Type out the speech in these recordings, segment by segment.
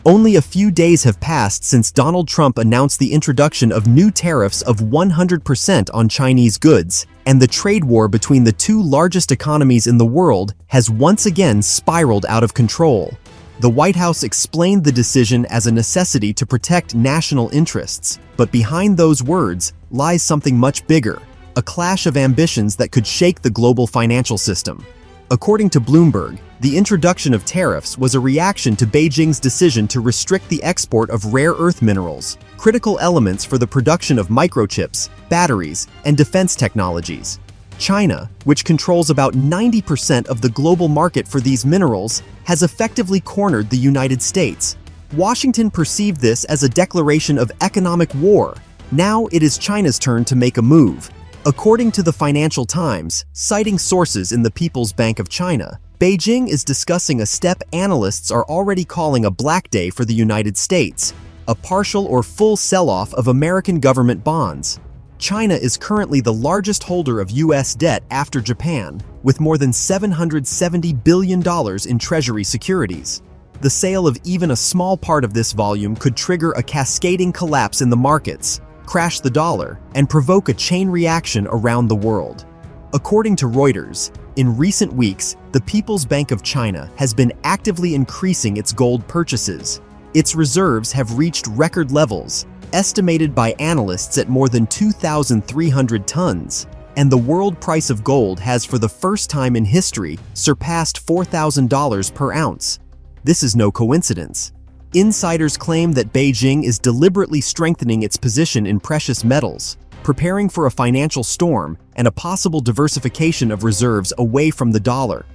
Only a few days have passed since Donald Trump announced the introduction of new tariffs of 100% on Chinese goods, and the trade war between the two largest economies in the world has once again spiraled out of control. The White House explained the decision as a necessity to protect national interests, but behind those words lies something much bigger, a clash of ambitions that could shake the global financial system. According to Bloomberg, the introduction of tariffs was a reaction to Beijing's decision to restrict the export of rare earth minerals, critical elements for the production of microchips, batteries, and defense technologies. China, which controls about 90% of the global market for these minerals, has effectively cornered the United States. Washington perceived this as a declaration of economic war. Now it is China's turn to make a move. According to the Financial Times, citing sources in the People's Bank of China, Beijing is discussing a step analysts are already calling a black day for the United States, a partial or full sell-off of American government bonds. China is currently the largest holder of U.S. debt after Japan, with more than $770 billion in Treasury securities. The sale of even a small part of this volume could trigger a cascading collapse in the markets, crash the dollar, and provoke a chain reaction around the world. According to Reuters, in recent weeks, the People's Bank of China has been actively increasing its gold purchases. Its reserves have reached record levels, estimated by analysts at more than 2,300 tons, and the world price of gold has for the first time in history surpassed $4,000 per ounce. This is no coincidence. Insiders claim that Beijing is deliberately strengthening its position in precious metals, preparing for a financial storm and a possible diversification of reserves away from the dollar.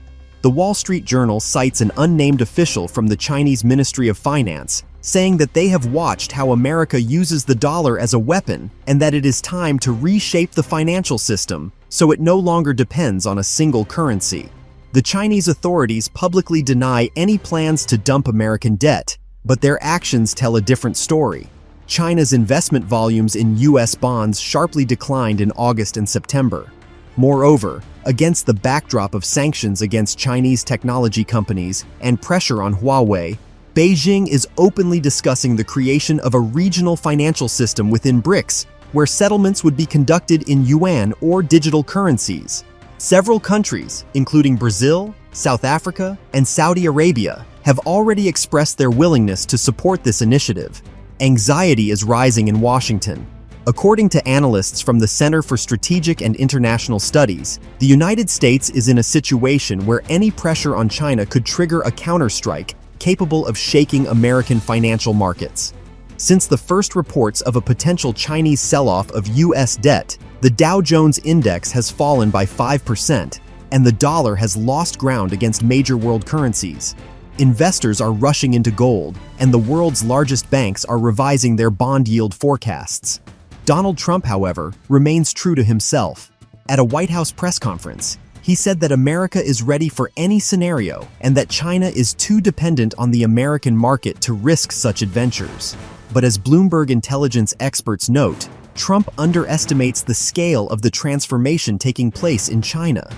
The Wall Street Journal cites an unnamed official from the Chinese Ministry of Finance, saying that they have watched how America uses the dollar as a weapon and that it is time to reshape the financial system so it no longer depends on a single currency. The Chinese authorities publicly deny any plans to dump American debt, but their actions tell a different story. China's investment volumes in U.S. bonds sharply declined in August and September. Moreover, against the backdrop of sanctions against Chinese technology companies and pressure on Huawei, Beijing is openly discussing the creation of a regional financial system within BRICS, where settlements would be conducted in yuan or digital currencies. Several countries, including Brazil, South Africa, and Saudi Arabia, have already expressed their willingness to support this initiative. Anxiety is rising in Washington. According to analysts from the Center for Strategic and International Studies, the United States is in a situation where any pressure on China could trigger a counterstrike capable of shaking American financial markets. Since the first reports of a potential Chinese sell-off of U.S. debt, the Dow Jones Index has fallen by 5%, and the dollar has lost ground against major world currencies. Investors are rushing into gold, and the world's largest banks are revising their bond yield forecasts. Donald Trump, however, remains true to himself. At a White House press conference, he said that America is ready for any scenario and that China is too dependent on the American market to risk such adventures. But as Bloomberg intelligence experts note, Trump underestimates the scale of the transformation taking place in China.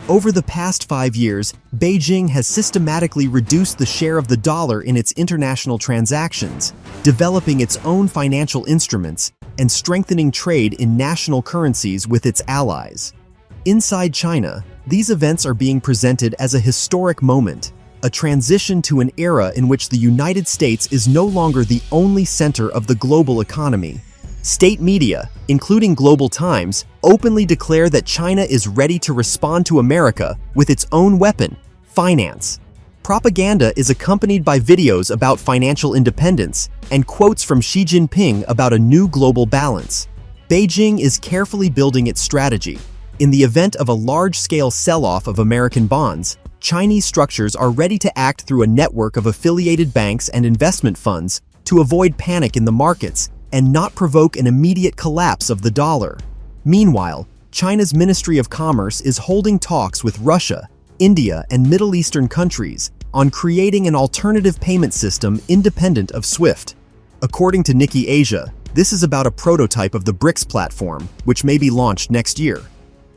Over the past 5 years, Beijing has systematically reduced the share of the dollar in its international transactions, developing its own financial instruments and strengthening trade in national currencies with its allies. Inside China, these events are being presented as a historic moment, a transition to an era in which the United States is no longer the only center of the global economy. State media, including Global Times, openly declare that China is ready to respond to America with its own weapon, finance. Propaganda is accompanied by videos about financial independence and quotes from Xi Jinping about a new global balance. Beijing is carefully building its strategy. In the event of a large-scale sell-off of American bonds, Chinese structures are ready to act through a network of affiliated banks and investment funds to avoid panic in the markets and not provoke an immediate collapse of the dollar. Meanwhile, China's Ministry of Commerce is holding talks with Russia, India, and Middle Eastern countries on creating an alternative payment system independent of SWIFT. According to Nikkei Asia, this is about a prototype of the BRICS platform, which may be launched next year.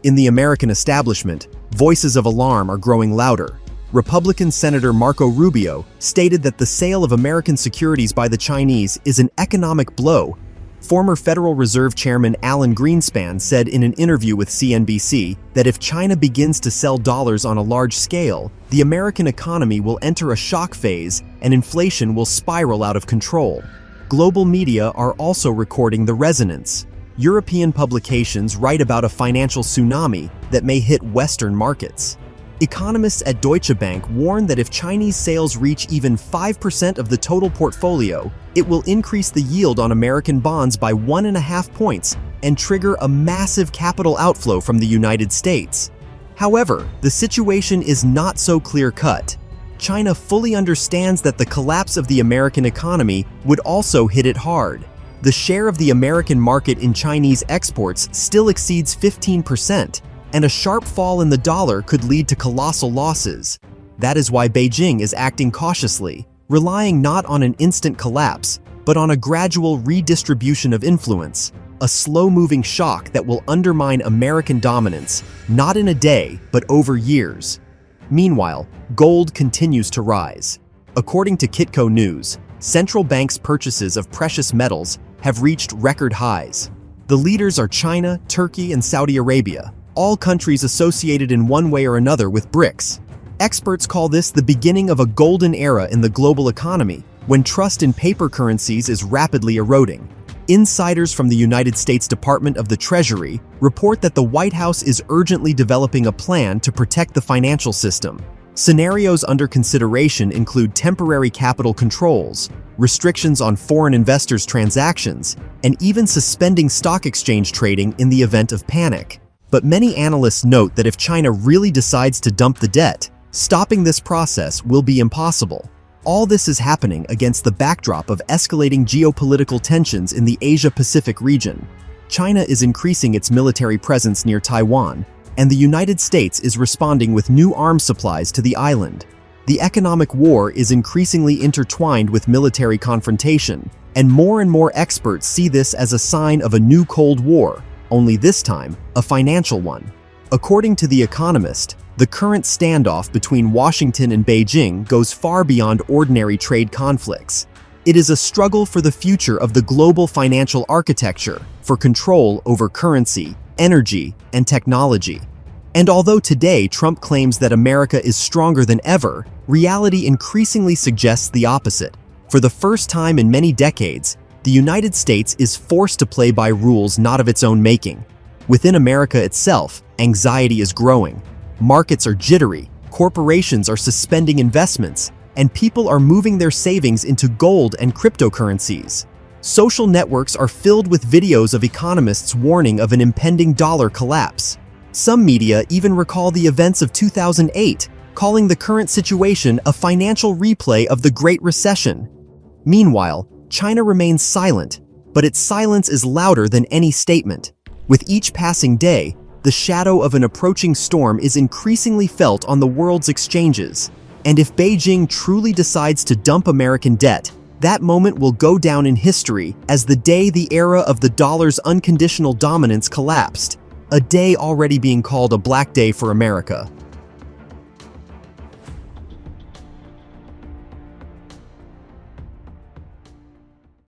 In the American establishment, voices of alarm are growing louder. Republican Senator Marco Rubio stated that the sale of American securities by the Chinese is an economic blow. Former Federal Reserve Chairman Alan Greenspan said in an interview with CNBC that if China begins to sell dollars on a large scale, the American economy will enter a shock phase and inflation will spiral out of control. Global media are also recording the resonance. European publications write about a financial tsunami that may hit Western markets. Economists at Deutsche Bank warn that if Chinese sales reach even 5% of the total portfolio, it will increase the yield on American bonds by 1.5 points and trigger a massive capital outflow from the United States. However, the situation is not so clear-cut. China fully understands that the collapse of the American economy would also hit it hard. The share of the American market in Chinese exports still exceeds 15%, and a sharp fall in the dollar could lead to colossal losses. That is why Beijing is acting cautiously, relying not on an instant collapse, but on a gradual redistribution of influence, a slow-moving shock that will undermine American dominance, not in a day, but over years. Meanwhile, gold continues to rise. According to Kitco News, central banks' purchases of precious metals have reached record highs. The leaders are China, Turkey, and Saudi Arabia, all countries associated in one way or another with BRICS. Experts call this the beginning of a golden era in the global economy, when trust in paper currencies is rapidly eroding. Insiders from the United States Department of the Treasury report that the White House is urgently developing a plan to protect the financial system. Scenarios under consideration include temporary capital controls, restrictions on foreign investors' transactions, and even suspending stock exchange trading in the event of panic. But many analysts note that if China really decides to dump the debt, stopping this process will be impossible. All this is happening against the backdrop of escalating geopolitical tensions in the Asia-Pacific region. China is increasing its military presence near Taiwan, and the United States is responding with new arms supplies to the island. The economic war is increasingly intertwined with military confrontation, and more experts see this as a sign of a new Cold War, only this time, a financial one. According to The Economist, the current standoff between Washington and Beijing goes far beyond ordinary trade conflicts. It is a struggle for the future of the global financial architecture, for control over currency, energy, and technology. And although today Trump claims that America is stronger than ever, reality increasingly suggests the opposite. For the first time in many decades, the United States is forced to play by rules not of its own making. Within America itself, anxiety is growing. Markets are jittery, corporations are suspending investments, and people are moving their savings into gold and cryptocurrencies. Social networks are filled with videos of economists warning of an impending dollar collapse. Some media even recall the events of 2008, calling the current situation a financial replay of the Great Recession. Meanwhile, China remains silent, but its silence is louder than any statement. With each passing day, the shadow of an approaching storm is increasingly felt on the world's exchanges. And if Beijing truly decides to dump American debt, that moment will go down in history as the day the era of the dollar's unconditional dominance collapsed, a day already being called a black day for America.